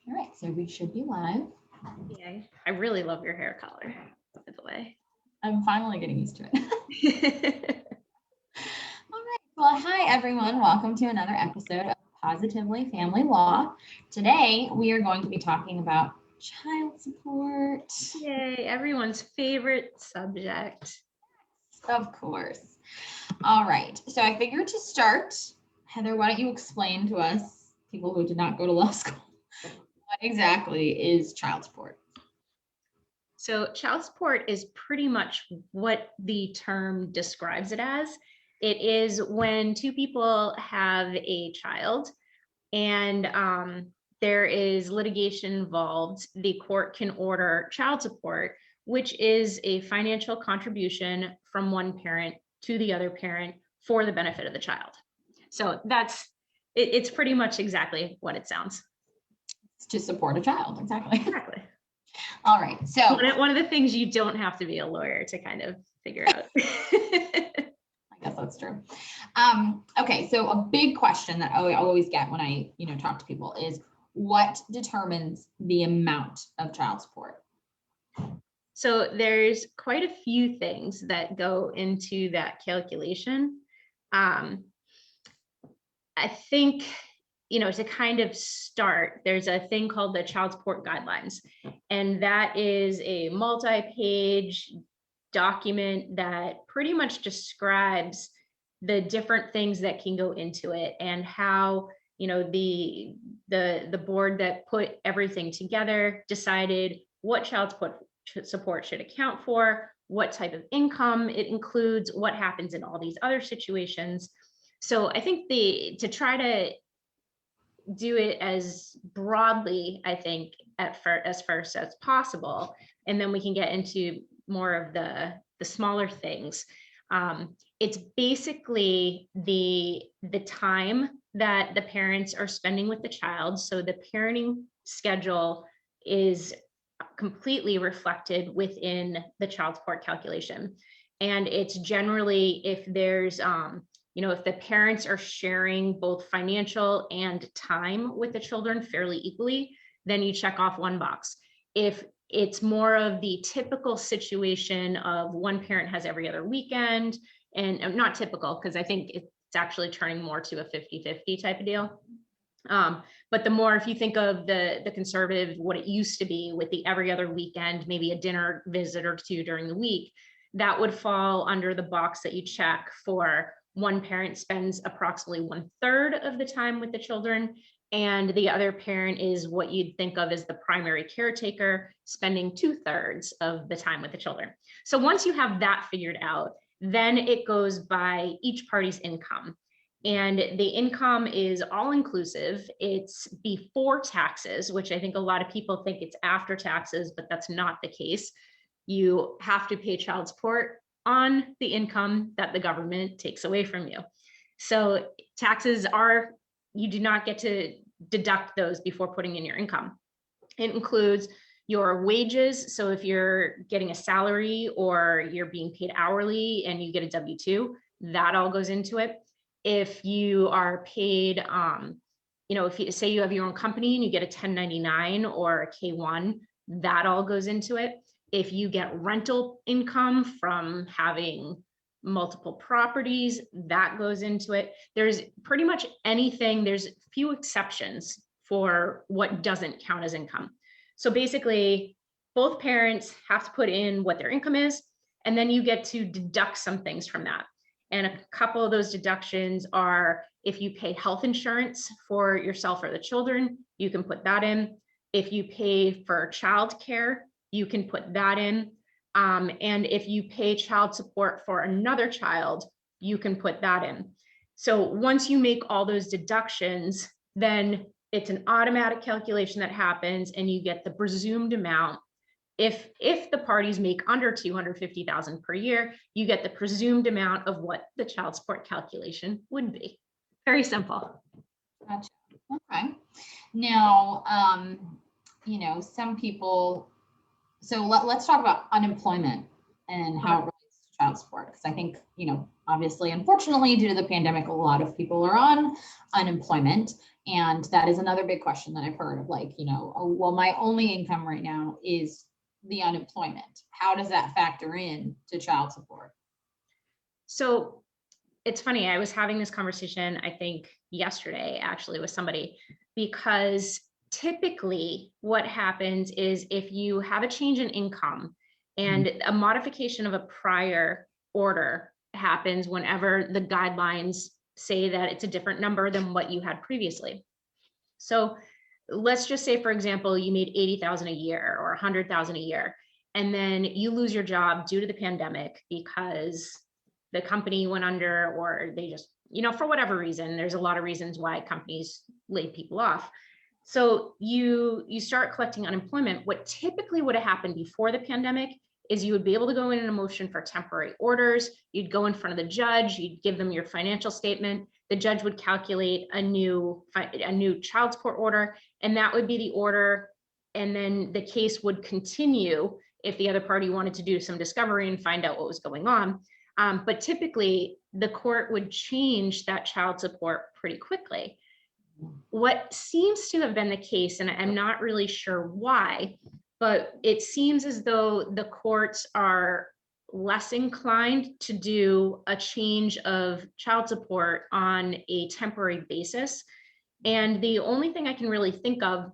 All right, so we should be live. Yeah, I really love your hair color, by the way. I'm finally getting used to it. All right, well, hi everyone. Welcome to another episode of Positively Family Law. Today, we are going to be talking about child support. Yay, everyone's favorite subject. Of course. All right, so I figured to start, Heather, why don't you explain to us, people who did not go to law school, what exactly is child support? So child support is pretty much what the term describes it as. It is when two people have a child and there is litigation involved, the court can order child support, which is a financial contribution from one parent to the other parent for the benefit of the child. So it's pretty much exactly what it sounds. It's to support a child, exactly. Exactly. All right, so one of the things you don't have to be a lawyer to kind of figure out. I guess that's true. Okay, so a big question that I always get when I, talk to people is what determines the amount of child support? So there's quite a few things that go into that calculation. I think, to kind of start, there's a thing called the child support guidelines, and that is a multi-page document that pretty much describes the different things that can go into it and how the board that put everything together decided what child support should account for, what type of income it includes, what happens in all these other situations. So I think to try to do it as broadly, I think as first as possible, and then we can get into more of the smaller things. It's basically the time that the parents are spending with the child. So the parenting schedule is completely reflected within the child support calculation. And it's generally if there's if the parents are sharing both financial and time with the children fairly equally, then you check off one box. If it's more of the typical situation of one parent has every other weekend, and not typical, because I think it's actually turning more to a 50-50 type of deal. But the more, if you think of the conservative, what it used to be with the every other weekend, maybe a dinner visit or two during the week, that would fall under the box that you check for one parent spends approximately 1/3 of the time with the children, and the other parent is what you'd think of as the primary caretaker, spending 2/3 of the time with the children. So once you have that figured out, then it goes by each party's income. And the income is all inclusive. It's before taxes, which I think a lot of people think it's after taxes, but that's not the case. You have to pay child support on the income that the government takes away from you. So taxes you do not get to deduct those before putting in your income. It includes your wages. So if you're getting a salary or you're being paid hourly and you get a W-2, that all goes into it. If you are paid, if you say you have your own company and you get a 1099 or a K1, that all goes into it. If you get rental income from having multiple properties, that goes into it. There's pretty much anything, there's few exceptions for what doesn't count as income. So basically, both parents have to put in what their income is, and then you get to deduct some things from that. And a couple of those deductions are if you pay health insurance for yourself or the children, you can put that in. If you pay for childcare, you can put that in. And if you pay child support for another child, you can put that in. So once you make all those deductions, then it's an automatic calculation that happens and you get the presumed amount. If the parties make under $250,000 per year, you get the presumed amount of what the child support calculation would be. Very simple. Gotcha. Okay. Now, some people, so let's talk about unemployment and how it relates to child support? Because I think, obviously, unfortunately, due to the pandemic, a lot of people are on unemployment. And that is another big question that I've heard of, like, oh, well, my only income right now is the unemployment. How does that factor in to child support? So it's funny, I was having this conversation, I think yesterday, actually, with somebody, because typically what happens is if you have a change in income and a modification of a prior order happens whenever the guidelines say that it's a different number than what you had previously. So let's just say, for example, you made 80,000 a year or 100,000 a year, and then you lose your job due to the pandemic because the company went under, or they just, for whatever reason. There's a lot of reasons why companies laid people off. So you start collecting unemployment. What typically would have happened before the pandemic is you would be able to go in a motion for temporary orders. You'd go in front of the judge, you'd give them your financial statement. The judge would calculate a new child support order, and that would be the order. And then the case would continue if the other party wanted to do some discovery and find out what was going on. But typically the court would change that child support pretty quickly. What seems to have been the case, and I'm not really sure why, but it seems as though the courts are less inclined to do a change of child support on a temporary basis. And the only thing I can really think of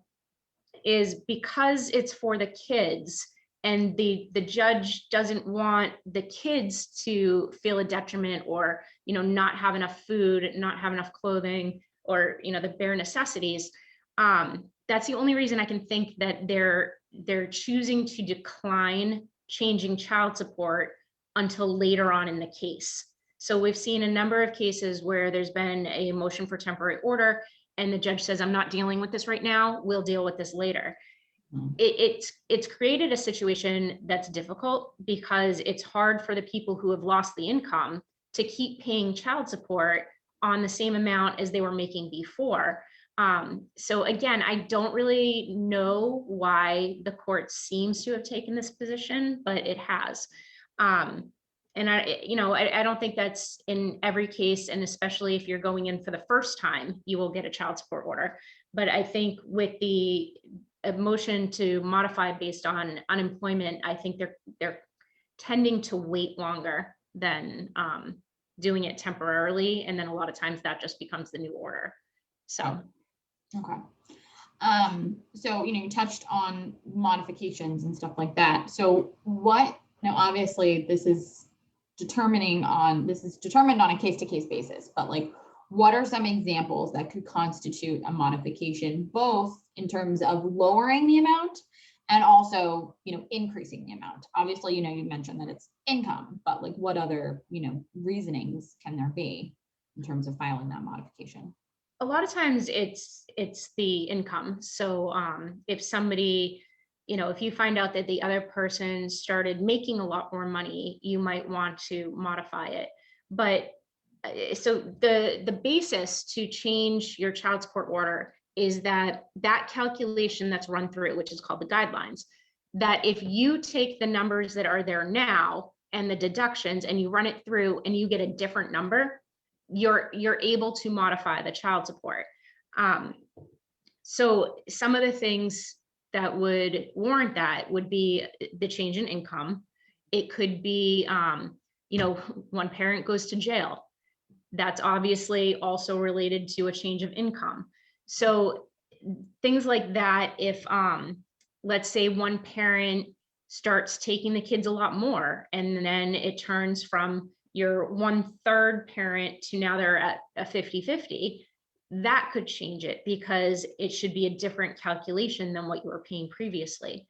is because it's for the kids, and the judge doesn't want the kids to feel a detriment, or not have enough food, not have enough clothing, or the bare necessities. That's the only reason I can think that they're choosing to decline changing child support until later on in the case. So we've seen a number of cases where there's been a motion for temporary order, and the judge says, I'm not dealing with this right now, we'll deal with this later. It's created a situation that's difficult because it's hard for the people who have lost the income to keep paying child support on the same amount as they were making before. So again, I don't really know why the court seems to have taken this position, but it has. And I don't think that's in every case, and especially if you're going in for the first time, you will get a child support order. But I think with the motion to modify based on unemployment, I think they're tending to wait longer than doing it temporarily, and then a lot of times that just becomes the new order. So okay. So you touched on modifications and stuff like that. So now obviously this is determined on a case-to-case basis, but like, what are some examples that could constitute a modification, both in terms of lowering the amount and also, increasing the amount? Obviously, you mentioned that it's income, but like, what other, reasonings can there be in terms of filing that modification? A lot of times it's the income. So if somebody, if you find out that the other person started making a lot more money, you might want to modify it. But so the basis to change your child support order is that calculation that's run through it, which is called the guidelines, that if you take the numbers that are there now and the deductions and you run it through and you get a different number, you're able to modify the child support. So some of the things that would warrant that would be the change in income. It could be, one parent goes to jail. That's obviously also related to a change of income. So things like that, if let's say one parent starts taking the kids a lot more, and then it turns from your 1/3 parent to now they're at a 50-50, that could change it because it should be a different calculation than what you were paying previously.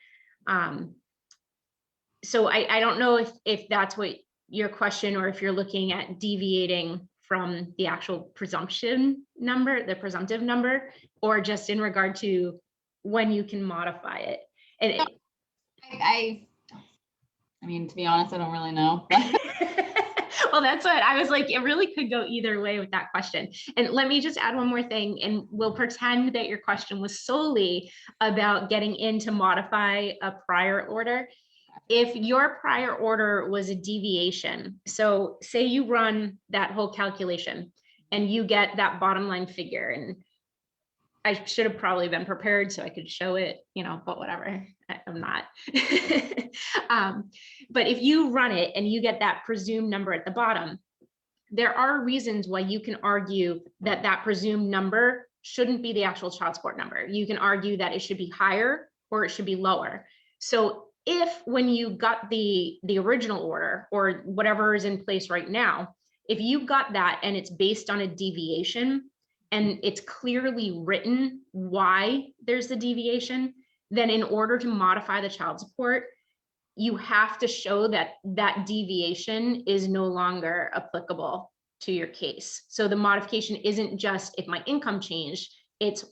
So I don't know if that's what your question, or if you're looking at deviating from the actual presumption number, the presumptive number, or just in regard to when you can modify it. And I mean, to be honest, I don't really know. Well, that's what I was like, it really could go either way with that question. And let me just add one more thing, and we'll pretend that your question was solely about getting in to modify a prior order. if your prior order was a deviation, so say you run that whole calculation and you get that bottom line figure, and I should have probably been prepared so I could show it, but whatever, I'm not. But if you run it and you get that presumed number at the bottom, there are reasons why you can argue that that presumed number shouldn't be the actual child support number. You can argue that it should be higher or it should be lower. So if when you got the original order or whatever is in place right now, if you got that and it's based on a deviation and it's clearly written why there's the deviation, then in order to modify the child support, you have to show that that deviation is no longer applicable to your case. So the modification isn't just if my income changed, it's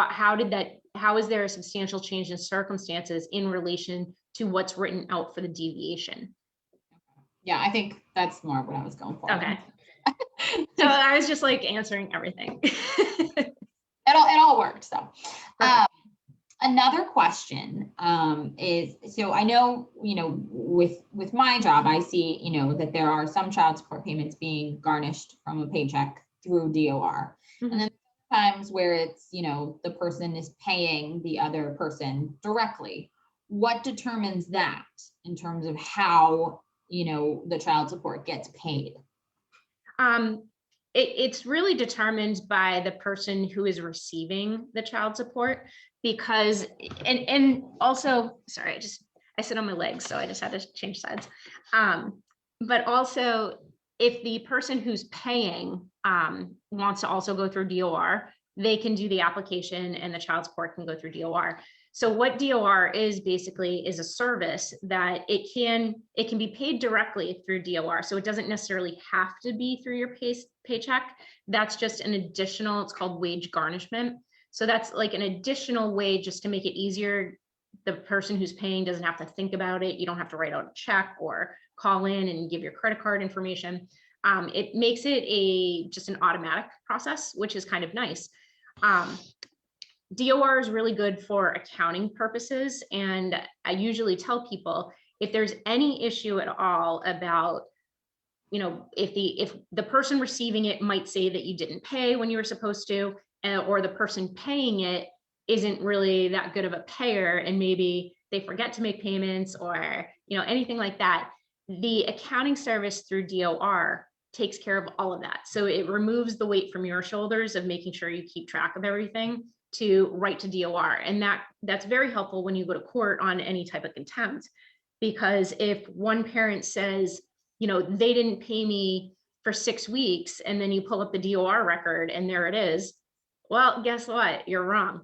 how is there a substantial change in circumstances in relation to what's written out for the deviation? Yeah, I think that's more what I was going for. Okay. So I was just like answering everything. It all worked. So another question is, so I know, with my job, I see, that there are some child support payments being garnished from a paycheck through DOR. Mm-hmm. And then times where it's, the person is paying the other person directly. What determines that in terms of how, the child support gets paid? It's really determined by the person who is receiving the child support, because, and also, sorry, I sit on my legs, so I just had to change sides. But also, if the person who's paying wants to also go through DOR, they can do the application and the child support can go through DOR. So what DOR is basically is a service that it can be paid directly through DOR. So it doesn't necessarily have to be through your paycheck. That's just an additional, it's called wage garnishment. So that's like an additional way just to make it easier. The person who's paying doesn't have to think about it. You don't have to write out a check or call in and give your credit card information. It makes it just an automatic process, which is kind of nice. DOR is really good for accounting purposes. And I usually tell people, if there's any issue at all about, if the person receiving it might say that you didn't pay when you were supposed to, or the person paying it isn't really that good of a payer, and maybe they forget to make payments or, anything like that, the accounting service through DOR takes care of all of that. So it removes the weight from your shoulders of making sure you keep track of everything to write to DOR. And that's very helpful when you go to court on any type of contempt, because if one parent says, they didn't pay me for 6 weeks, and then you pull up the DOR record and there it is, well, guess what? You're wrong.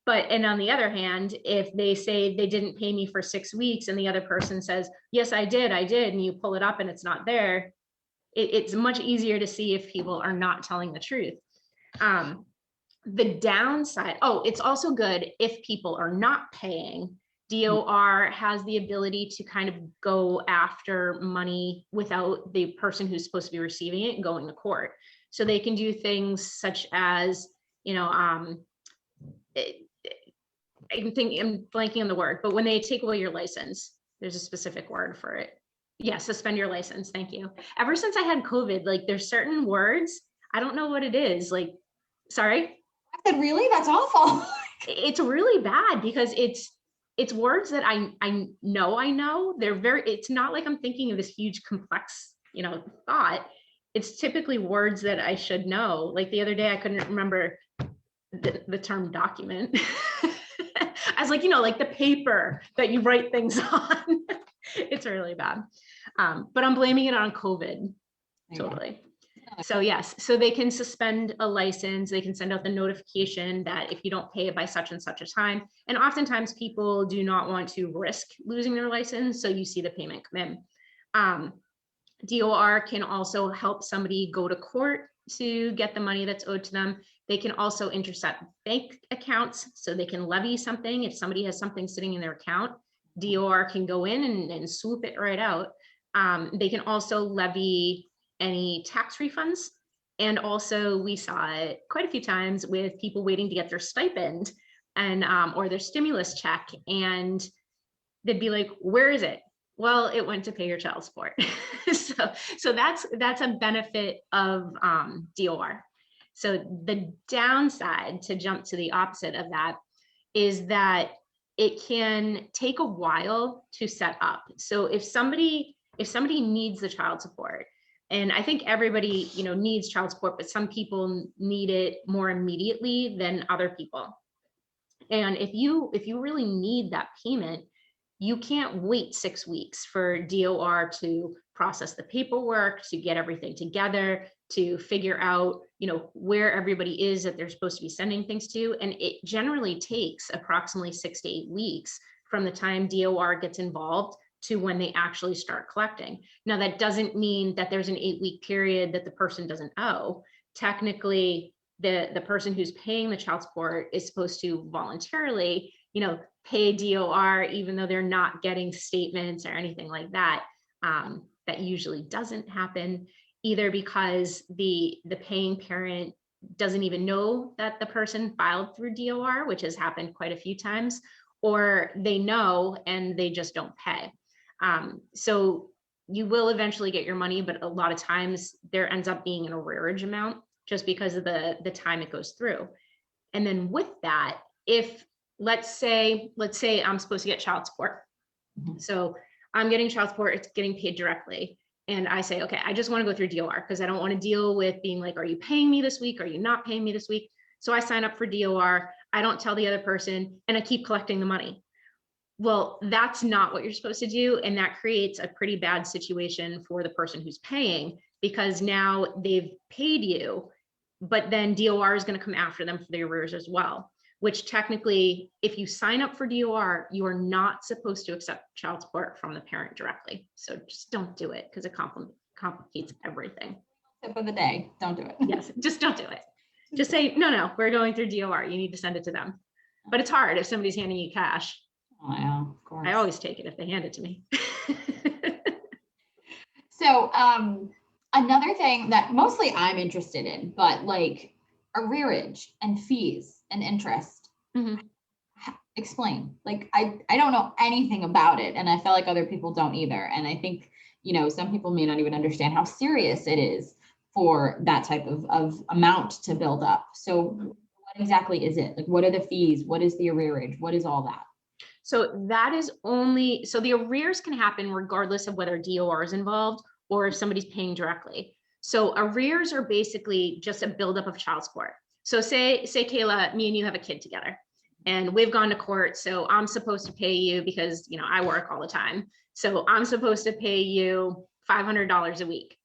And on the other hand, if they say they didn't pay me for 6 weeks and the other person says, yes, I did, and you pull it up and it's not there, it's much easier to see if people are not telling the truth. The downside, it's also good if people are not paying. DOR has the ability to kind of go after money without the person who's supposed to be receiving it going to court. So they can do things such as, I'm blanking on the word, but when they take away your license, there's a specific word for it. Yeah, suspend your license. Thank you. Ever since I had COVID, like there's certain words, I don't know what it is. Like, sorry? I said, really? That's awful. It's really bad because it's words that I know. It's not like I'm thinking of this huge complex, thought. It's typically words that I should know. Like the other day, I couldn't remember the term document. I was like, like the paper that you write things on. It's really bad. But I'm blaming it on COVID. Totally. So yes, so they can suspend a license. They can send out the notification that if you don't pay it by such and such a time, and oftentimes people do not want to risk losing their license. So you see the payment come in. DOR can also help somebody go to court to get the money that's owed to them. They can also intercept bank accounts, so they can levy something. If somebody has something sitting in their account, DOR can go in and swoop it right out. They can also levy any tax refunds. And also we saw it quite a few times with people waiting to get their stipend and or their stimulus check. And they'd be like, where is it? Well, it went to pay your child support. So that's a benefit of DOR. So the downside, to jump to the opposite of that, is that it can take a while to set up. So if somebody needs the child support, and I think everybody, needs child support, but some people need it more immediately than other people. And if you really need that payment, you can't wait 6 weeks for DOR to process the paperwork, to get everything together, to figure out, where everybody is that they're supposed to be sending things to. And it generally takes approximately 6 to 8 weeks from the time DOR gets involved to when they actually start collecting. Now, that doesn't mean that there's an 8-week period that the person doesn't owe. Technically, the person who's paying the child support is supposed to voluntarily, pay DOR, even though they're not getting statements or anything like that. That usually doesn't happen, either because the paying parent doesn't even know that the person filed through DOR, which has happened quite a few times, or they know and they just don't pay. So you will eventually get your money, but a lot of times there ends up being an arrearage amount just because of the time it goes through. And then with that, if let's say I'm supposed to get child support. So I'm getting child support, it's getting paid directly. And I say, okay, I just want to go through DOR because I don't want to deal with being like, are you paying me this week? Are you not paying me this week? So I sign up for DOR. I don't tell the other person, and I keep collecting the money. Well, that's not what you're supposed to do. And that creates a pretty bad situation for the person who's paying, because now they've paid you, but then DOR is going to come after them for the arrears as well, which technically, if you sign up for DOR, you are not supposed to accept child support from the parent directly. So just don't do it, because it complicates everything. Tip of the day, don't do it. Yes, just don't do it. Just say, no, we're going through DOR. You need to send it to them. But it's hard if somebody's handing you cash. Oh, yeah, of course. I always take it if they hand it to me. So another thing that mostly I'm interested in, but like arrearage and fees and interest. Mm-hmm. Explain. Like I don't know anything about it, and I feel like other people don't either. And I think, some people may not even understand how serious it is for that type of amount to build up. So what exactly is it? Like, what are the fees? What is the arrearage? What is all that? So that is only, so the arrears can happen regardless of whether DOR is involved or if somebody's paying directly. So arrears are basically just a buildup of child support. So say Kayla, me and you have a kid together and we've gone to court. So I'm supposed to pay you because, I work all the time. So I'm supposed to pay you $500 a week.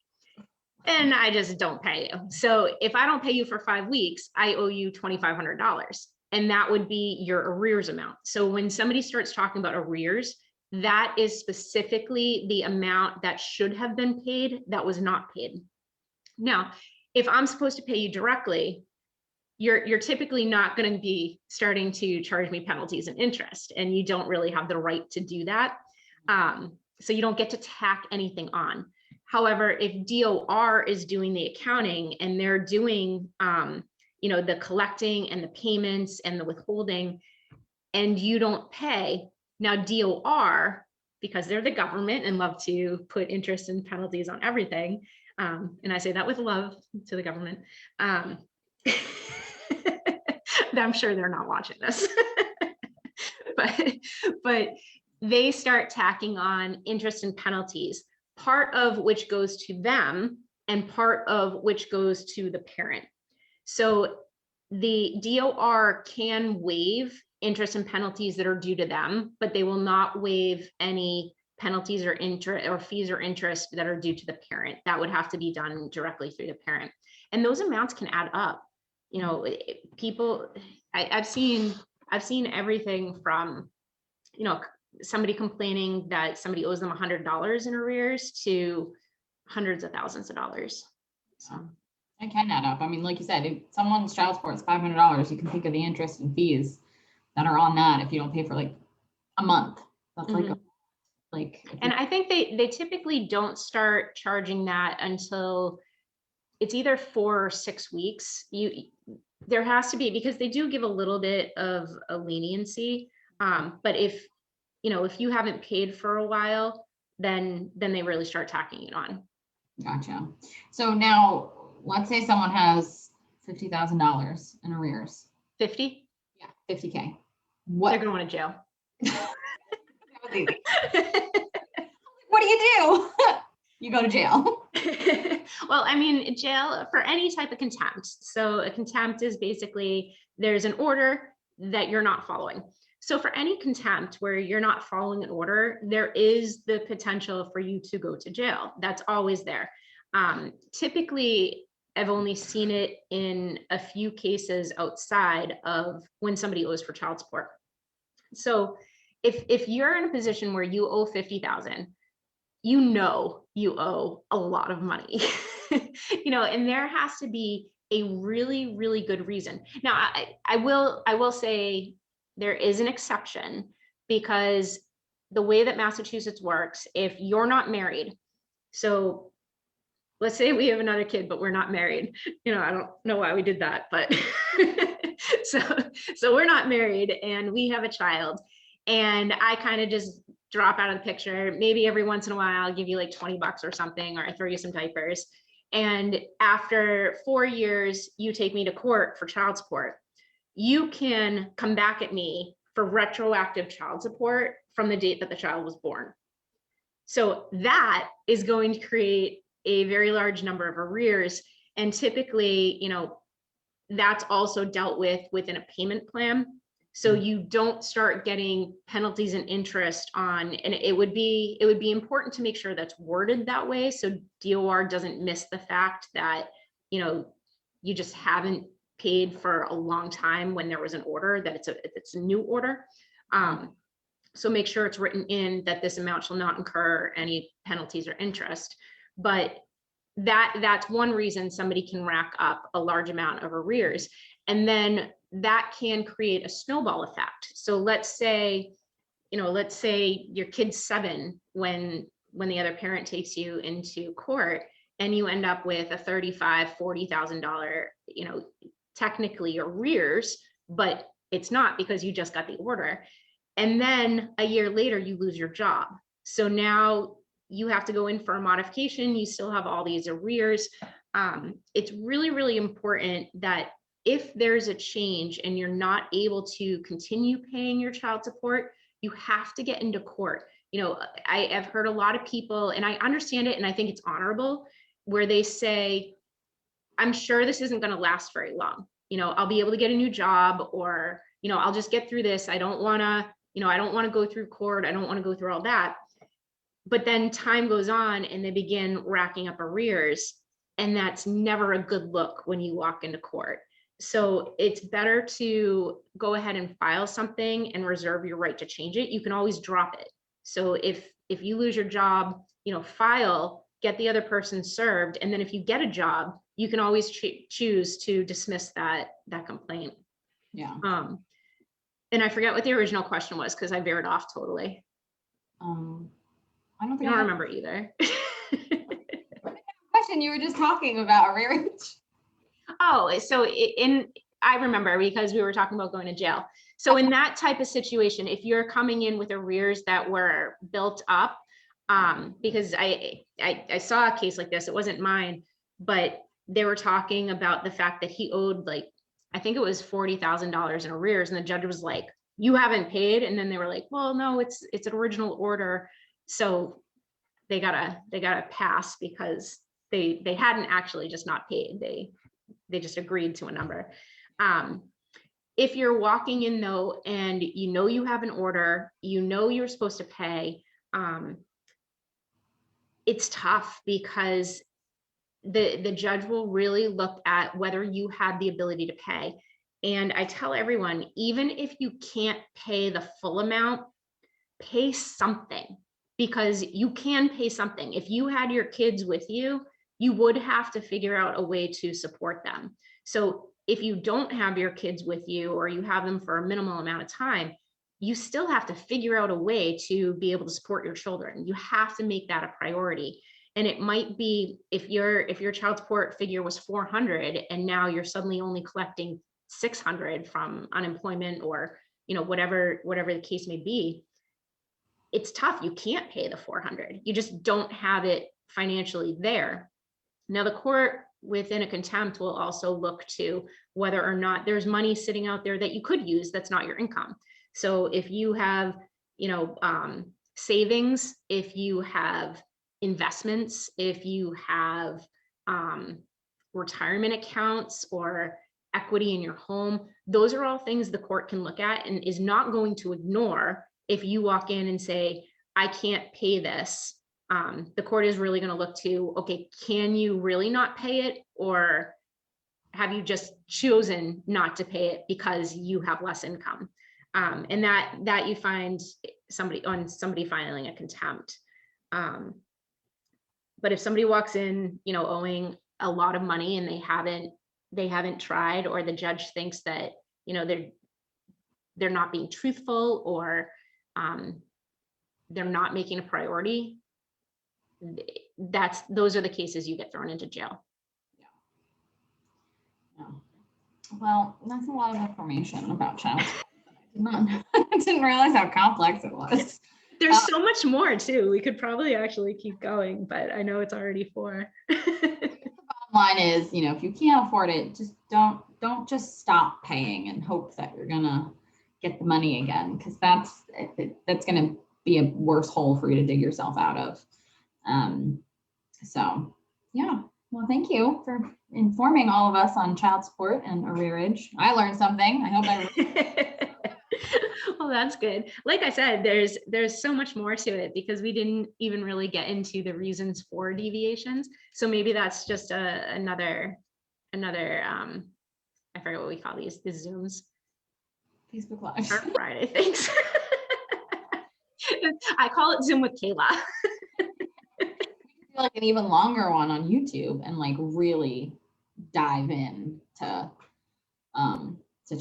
And I just don't pay you. So if I don't pay you for 5 weeks, I owe you $2,500. And that would be your arrears amount. So when somebody starts talking about arrears, that is specifically the amount that should have been paid that was not paid. Now, if I'm supposed to pay you directly, you're typically not going to be starting to charge me penalties and interest, and you don't really have the right to do that. So you don't get to tack anything on. However, if DOR is doing the accounting and they're doing the collecting and the payments and the withholding, and you don't pay, now DOR, because they're the government and love to put interest and penalties on everything, and I say that with love to the government, I'm sure they're not watching this, but they start tacking on interest and penalties, part of which goes to them and part of which goes to the parent. So the DOR can waive interest and penalties that are due to them, but they will not waive any penalties or interest or fees or interest that are due to the parent. That would have to be done directly through the parent. And those amounts can add up. People, I've seen everything from, somebody complaining that somebody owes them $100 in arrears to hundreds of thousands of dollars. So it can add up. I mean, like you said, if someone's child support is $500, you can think of the interest and fees that are on that if you don't pay for like a month. That's and I think they typically don't start charging that until it's either 4 or 6 weeks. There has to be, because they do give a little bit of a leniency. But if if you haven't paid for a while, then they really start tacking it on. Gotcha. So now let's say someone has $50,000 in arrears. 50? Yeah, 50K. They're going to jail. That was easy. What do you do? You go to jail. Well, I mean, jail for any type of contempt. So a contempt is basically there's an order that you're not following. So for any contempt where you're not following an order, there is the potential for you to go to jail. That's always there. Typically, I've only seen it in a few cases outside of when somebody owes for child support. So if you're in a position where you owe 50,000, you owe a lot of money, and there has to be a really, really good reason. Now, I will say there is an exception, because the way that Massachusetts works, if you're not married, so let's say we have another kid, but we're not married, I don't know why we did that, but so we're not married and we have a child, and I kind of just drop out of the picture. Maybe every once in a while I'll give you like $20 or something, or I throw you some diapers. And after 4 years, you take me to court for child support. You can come back at me for retroactive child support from the date that the child was born. So that is going to create a very large number of arrears. And typically, that's also dealt with within a payment plan. So you don't start getting penalties and interest on, and it would be important to make sure that's worded that way, so DOR doesn't miss the fact that, you just haven't paid for a long time when there was an order, that it's a new order. So make sure it's written in that this amount shall not incur any penalties or interest. But that's one reason somebody can rack up a large amount of arrears. And then that can create a snowball effect. So let's say your kid's 7 when the other parent takes you into court, and you end up with a $35,000-$40,000, technically arrears, but it's not, because you just got the order. And then a year later, you lose your job. So now you have to go in for a modification. You still have all these arrears. It's really, really important that if there's a change and you're not able to continue paying your child support, you have to get into court. I've heard a lot of people, and I understand it, and I think it's honorable, where they say, I'm sure this isn't going to last very long. I'll be able to get a new job, or, I'll just get through this. I don't want to go through court. I don't want to go through all that. But then time goes on and they begin racking up arrears, and that's never a good look when you walk into court. So it's better to go ahead and file something and reserve your right to change it. You can always drop it. So if you lose your job, file, get the other person served, and then if you get a job, you can always choose to dismiss that complaint. Yeah. And I forget what the original question was, because I veered off totally. I don't think I don't remember either. Question, you were just talking about arrearage. Oh, so I remember, because we were talking about going to jail. So in that type of situation, if you're coming in with arrears that were built up, because I saw a case like this, it wasn't mine, but they were talking about the fact that he owed, like, I think it was $40,000 in arrears, and the judge was like, you haven't paid. And then they were like, well, no, it's an original order. So they gotta pass, because they hadn't actually just not paid. They just agreed to a number. If you're walking in though, and you have an order, you're supposed to pay, it's tough, because the judge will really look at whether you have the ability to pay. And I tell everyone, even if you can't pay the full amount, pay something, because you can pay something. If you had your kids with you, you would have to figure out a way to support them. So if you don't have your kids with you, or you have them for a minimal amount of time, you still have to figure out a way to be able to support your children. You have to make that a priority. And it might be, if your child support figure was 400 and now you're suddenly only collecting 600 from unemployment, or whatever the case may be, it's tough. You can't pay the 400. You just don't have it financially there. Now, the court within a contempt will also look to whether or not there's money sitting out there that you could use that's not your income. So if you have, savings, if you have investments, if you have retirement accounts or equity in your home, those are all things the court can look at and is not going to ignore. If you walk in and say, I can't pay this, the court is really going to look to, okay, can you really not pay it? Or have you just chosen not to pay it because you have less income? And that you find somebody filing a contempt. But if somebody walks in, owing a lot of money and they haven't tried, or the judge thinks that, they're not being truthful, or they're not making a priority, those are the cases you get thrown into jail. Yeah. Well, that's a lot of information about child support. I didn't realize how complex it was. There's so much more too. We could probably actually keep going, but I know it's already 4. The bottom line is, if you can't afford it, just don't just stop paying and hope that you're gonna get the money again, because that's gonna be a worse hole for you to dig yourself out of. So yeah, well, thank you for informing all of us on child support and arrearage. I learned something. I hope Well, that's good. Like I said, there's so much more to it because we didn't even really get into the reasons for deviations. So maybe that's just another I forget what we call these Zooms. Facebook Live. Or Friday, thanks. I call it Zoom with Kayla. Like an even longer one on YouTube and like really dive in to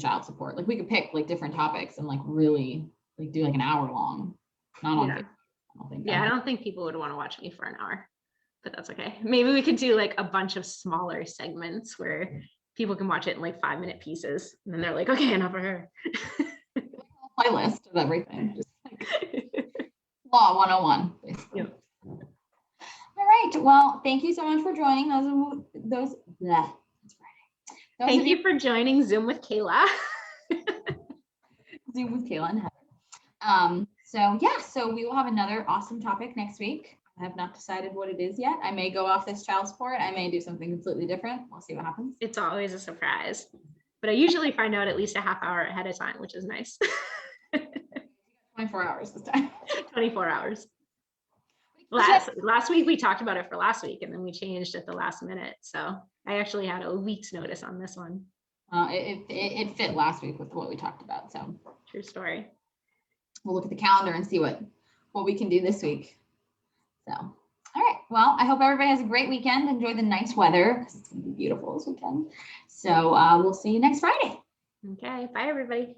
child support. Like we could pick like different topics and like really like do like an hour long. Not on Facebook. I don't think people would want to watch me for an hour, but that's okay. Maybe we could do like a bunch of smaller segments where people can watch it in like 5-minute pieces, and then they're like, okay, enough for her. Playlist of everything. Just like Law 101, basically. Yep. All right. Well, thank you so much for joining. Thank you for joining Zoom with Kayla. Zoom with Kayla and Heather. So we will have another awesome topic next week. I have not decided what it is yet. I may go off this child support. I may do something completely different. We'll see what happens. It's always a surprise, but I usually find out at least a half hour ahead of time, which is nice. 24 hours this time. 24 hours. Last week we talked about it for last week, and then we changed at the last minute. So I actually had a week's notice on this one. It fit last week with what we talked about. So true story. We'll look at the calendar and see what we can do this week. So, all right. Well, I hope everybody has a great weekend. Enjoy the nice weather because it's going to be beautiful this weekend. So we'll see you next Friday. Okay. Bye, everybody.